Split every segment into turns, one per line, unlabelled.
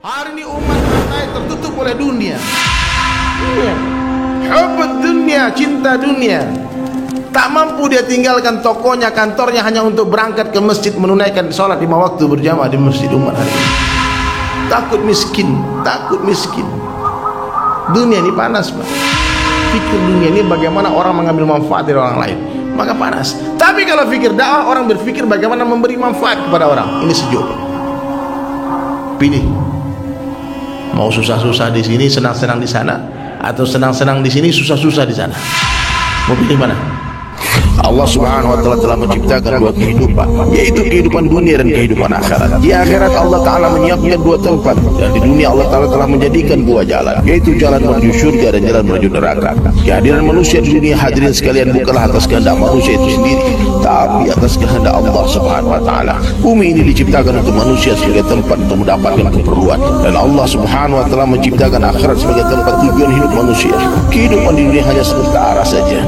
Hari ini umat matai tertutup oleh dunia. Hubbud dunia, cinta dunia. Tak mampu dia tinggalkan tokonya, kantornya hanya untuk berangkat ke masjid menunaikan sholat 5 waktu berjamaah di masjid umat hari ini. Takut miskin, takut miskin. Dunia ini panas, Pak. Fikir dunia ini bagaimana orang mengambil manfaat dari orang lain, maka panas. Tapi kalau fikir dakwah, orang berpikir bagaimana memberi manfaat kepada orang. Ini sejuk, Pak. Pilih. Mau susah-susah di sini, senang-senang di sana, atau senang-senang di sini, susah-susah di sana. Mau pilih mana? Allah Subhanahu wa taala telah menciptakan dua kehidupan, yaitu kehidupan dunia dan kehidupan akhirat. Di akhirat Allah taala menyiapkan dua tempat, dan di dunia Allah taala telah menjadikan dua jalan, yaitu jalan menuju surga dan jalan menuju neraka. Kehadiran manusia di dunia hadirin sekalian bukanlah atas kehendak manusia itu sendiri, tapi atas kehendak Allah Subhanahu wa taala. Bumi ini diciptakan untuk manusia sebagai tempat untuk mendapatkan keperluan, dan Allah Subhanahu wa taala menciptakan akhirat sebagai tempat tujuan hidup manusia. Kehidupan di dunia hanya sementara saja.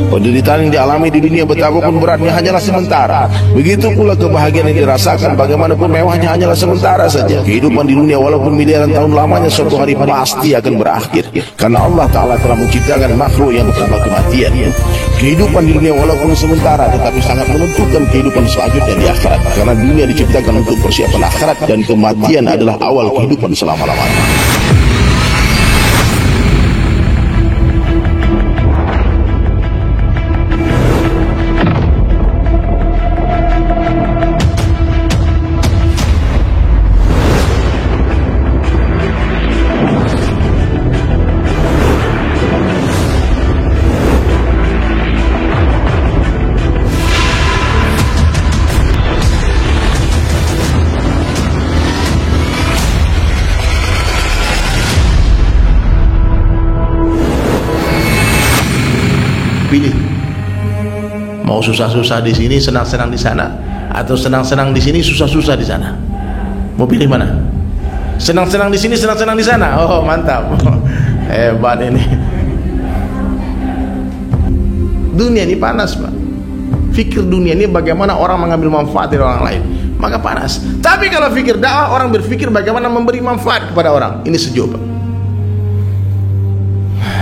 Penderitaan yang dialami di dunia betapapun beratnya hanyalah sementara. Begitu pula kebahagiaan yang dirasakan bagaimanapun mewahnya hanyalah sementara saja. Kehidupan di dunia walaupun miliaran tahun lamanya suatu hari pasti akan berakhir, karena Allah Ta'ala telah menciptakan makhluk yang bernama kematian. Kehidupan di dunia walaupun sementara tetapi sangat menentukan kehidupan selanjutnya di akhirat, karena dunia diciptakan untuk persiapan akhirat dan kematian adalah awal kehidupan selama-lamanya. Pilih. Mau susah-susah di sini, senang-senang di sana, atau senang-senang di sini, susah-susah di sana. Mau pilih mana? Senang-senang di sini, senang-senang di sana. Oh, mantap. Hebat ini. Dunia ini panas, Pak. Fikir dunia ini bagaimana orang mengambil manfaat dari orang lain, maka panas. Tapi kalau fikir dakwah, orang berpikir bagaimana memberi manfaat kepada orang. Ini sejuk, Pak.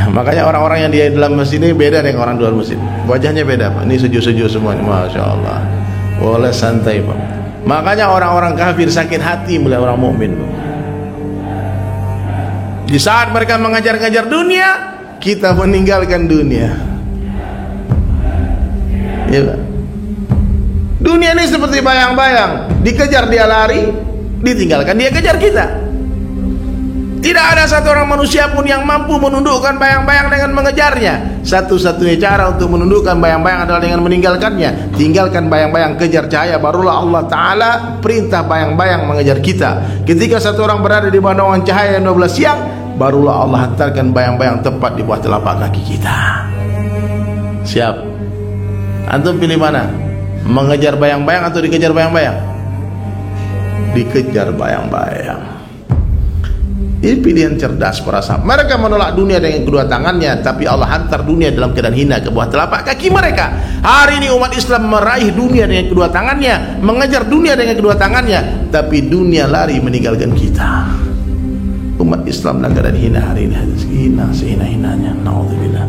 Makanya orang-orang yang di dalam masjid ini beda dengan orang di luar masjid. Wajahnya beda, Pak. Ini sejuk-sejuk semuanya, Masya Allah. Boleh santai, Pak. Makanya orang-orang kafir sakit hati melihat orang mukmin, Pak. Di saat mereka mengajar-ngajar dunia, kita meninggalkan dunia. Ya, Pak. Dunia ini seperti bayang-bayang. Dikejar dia lari, ditinggalkan dia kejar kita. Tidak ada satu orang manusia pun yang mampu menundukkan bayang-bayang dengan mengejarnya. Satu-satunya cara untuk menundukkan bayang-bayang adalah dengan meninggalkannya. Tinggalkan bayang-bayang, kejar cahaya, barulah Allah Ta'ala perintah bayang-bayang mengejar kita. Ketika satu orang berada di bawah naungan cahaya 12 siang, barulah Allah hantarkan bayang-bayang tepat di bawah telapak kaki kita. Siap? Antum pilih mana? Mengejar bayang-bayang atau dikejar bayang-bayang? Dikejar bayang-bayang. Ini pilihan cerdas para sahabat. Mereka menolak dunia dengan kedua tangannya, tapi Allah hantar dunia dalam keadaan hina ke bawah telapak kaki mereka. Hari ini umat Islam meraih dunia dengan kedua tangannya, mengejar dunia dengan kedua tangannya, tapi dunia lari meninggalkan kita. Umat Islam dalam keadaan hina hari ini, hina sehina-hinanya. Naudzubillah.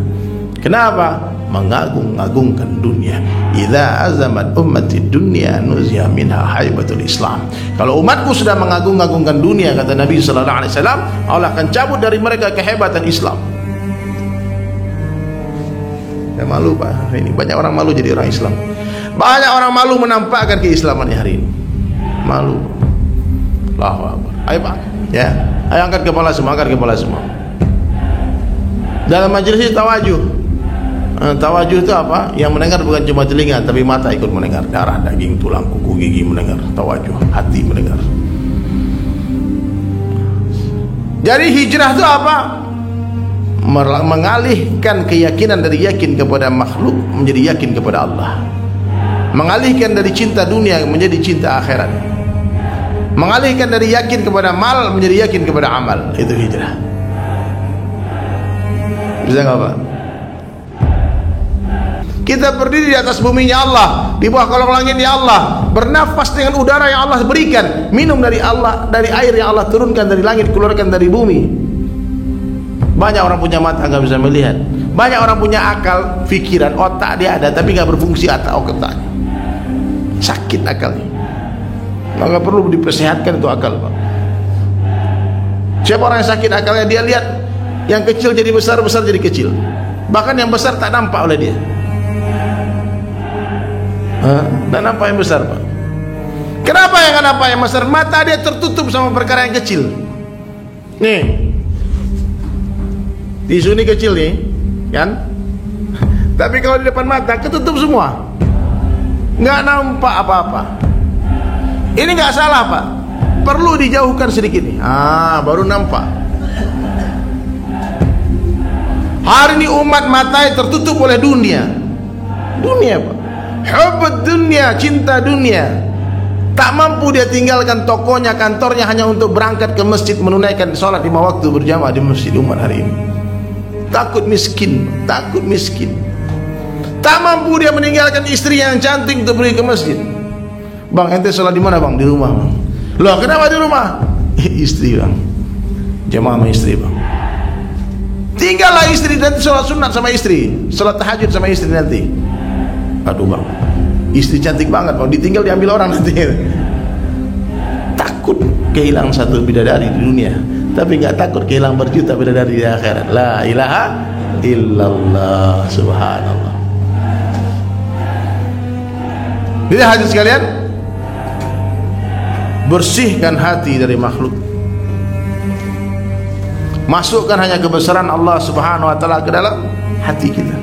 Kenapa? Mengagung-agungkan dunia. Idza azamat ummati dunya nuziha minha haibatul Islam. Kalau umatku sudah mengagung-agungkan dunia, kata Nabi sallallahu alaihi wasallam, Allah akan cabut dari mereka kehebatan Islam. Ya, malu, Pak, hari ini banyak orang malu jadi orang Islam. Banyak orang malu menampakkan keislamannya hari ini. Malu. Allahu Akbar. Ayo, Pak. Ya. Ayo angkat kepala semua, angkat kepala semua. Dalam majelis tawajuh. Tawajuh itu apa? Yang mendengar bukan cuma telinga, tapi mata ikut mendengar. Darah, daging, tulang, kuku, gigi mendengar. Tawajuh, hati mendengar. Jadi hijrah itu apa? Mengalihkan keyakinan dari yakin kepada makhluk menjadi yakin kepada Allah. Mengalihkan dari cinta dunia menjadi cinta akhirat. Mengalihkan dari yakin kepada mal menjadi yakin kepada amal. Itu hijrah. Bisa nggak, Pak? Kita berdiri di atas buminya Allah, di bawah kolong langitnya Allah, bernafas dengan udara yang Allah berikan, minum dari Allah, dari air yang Allah turunkan dari langit, keluarkan dari bumi. Banyak orang punya mata nggak bisa melihat. Banyak orang punya akal, pikiran, otak dia ada, tapi nggak berfungsi otaknya. Sakit akalnya. Maka perlu dipersehatkan itu akal, Pak. Siapa orang yang sakit akalnya, dia lihat yang kecil jadi besar, besar jadi kecil. Bahkan yang besar tak nampak oleh dia. Tak nampak yang besar, Pak. Kenapa yang nggak nampak yang besar? Mata dia tertutup sama perkara yang kecil. Nih, tisu ini kecil nih, kan? Tapi kalau di depan mata ketutup semua, nggak nampak apa-apa. Ini nggak salah, Pak. Perlu dijauhkan sedikit nih. Baru nampak. Hari ini umat matanya tertutup oleh dunia. Dunia, Pak. Hubbud dunia, cinta dunia. Tak mampu dia tinggalkan tokonya, kantornya hanya untuk berangkat ke masjid menunaikan sholat 5 waktu berjamaah di masjid umat hari ini. Takut miskin, takut miskin. Tak mampu dia meninggalkan istri yang cantik untuk pergi ke masjid. Bang, ente sholat di mana, Bang? Di rumah, Bang. Loh, kenapa di rumah? Istri, Bang. Jamaah sama istri, Bang. Tinggallah istri dan sholat sunat sama istri, sholat tahajud sama istri nanti. Aduh, Bang, istri cantik banget, Bang, ditinggal diambil orang nanti. Takut kehilangan satu bidadari di dunia, tapi nggak takut kehilangan berjuta bidadari di akhirat. La ilaha illallah, subhanallah. Jadi hadis sekalian, bersihkan hati dari makhluk. Masukkan hanya kebesaran Allah Subhanahu wa taala ke dalam hati kita.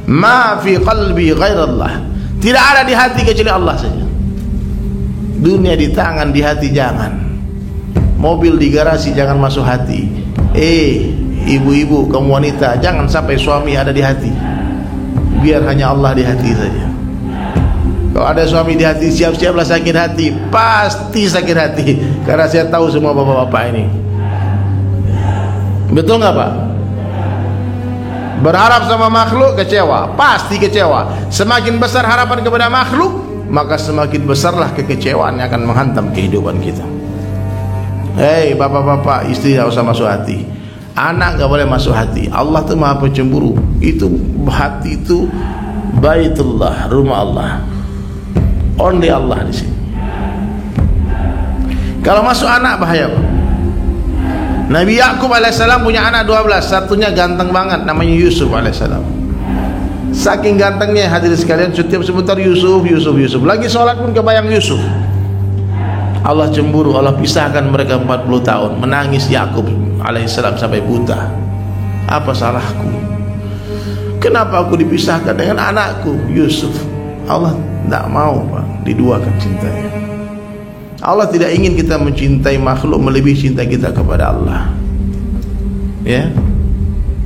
Ma fi qalbi ghairallah. Tidak ada di hati kecuali Allah saja. Dunia di tangan, di hati jangan. Mobil di garasi jangan masuk hati. Ibu-ibu, kamu wanita, jangan sampai suami ada di hati. Biar hanya Allah di hati saja. Kalau ada suami di hati, siap-siaplah sakit hati. Pasti sakit hati. Karena saya tahu semua bapak-bapak ini. Betul nggak, Pak? Berharap sama makhluk, kecewa. Pasti kecewa. Semakin besar harapan kepada makhluk, maka semakin besarlah kekecewaan yang akan menghantam kehidupan kita. Hei bapak-bapak, istri tidak usah masuk hati. Anak nggak boleh masuk hati. Allah itu maha pencemburu. Itu hati itu Baitullah, rumah Allah. Only Allah di sini. Kalau masuk anak bahaya, Pak. Nabi Yakub alaihissalam punya anak 12, satunya ganteng banget, namanya Yusuf alaihissalam. Saking gantengnya, hadirin sekalian, setiap sebentar Yusuf. Lagi sholat pun kebayang Yusuf. Allah cemburu, Allah pisahkan mereka 40 tahun. Menangis Yakub alaihissalam sampai buta. Apa salahku? Kenapa aku dipisahkan dengan anakku Yusuf? Allah tidak mau, Pak, diduakan cintanya. Allah tidak ingin kita mencintai makhluk melebihi cinta kita kepada Allah. Ya,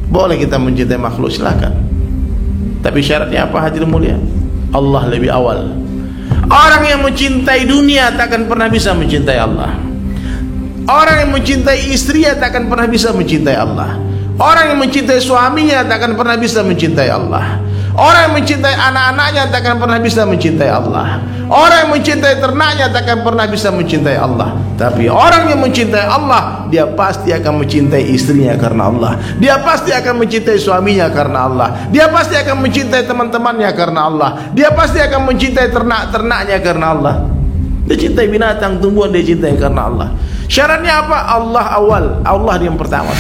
boleh kita mencintai makhluk, silakan. Tapi syaratnya apa, hadirin mulia? Allah lebih awal. Orang yang mencintai dunia takkan pernah bisa mencintai Allah. Orang yang mencintai istrinya takkan pernah bisa mencintai Allah. Orang yang mencintai suaminya takkan pernah bisa mencintai Allah. Orang yang mencintai anak-anaknya takkan pernah bisa mencintai Allah. Orang yang mencintai ternaknya takkan pernah bisa mencintai Allah. Tapi orang yang mencintai Allah, dia pasti akan mencintai istrinya karena Allah. Dia pasti akan mencintai suaminya karena Allah. Dia pasti akan mencintai teman-temannya karena Allah. Dia pasti akan mencintai ternak-ternaknya karena Allah. Dia cintai binatang, tumbuhan, dia cintai karena Allah. Syaratnya apa? Allah awal, Allah yang pertama.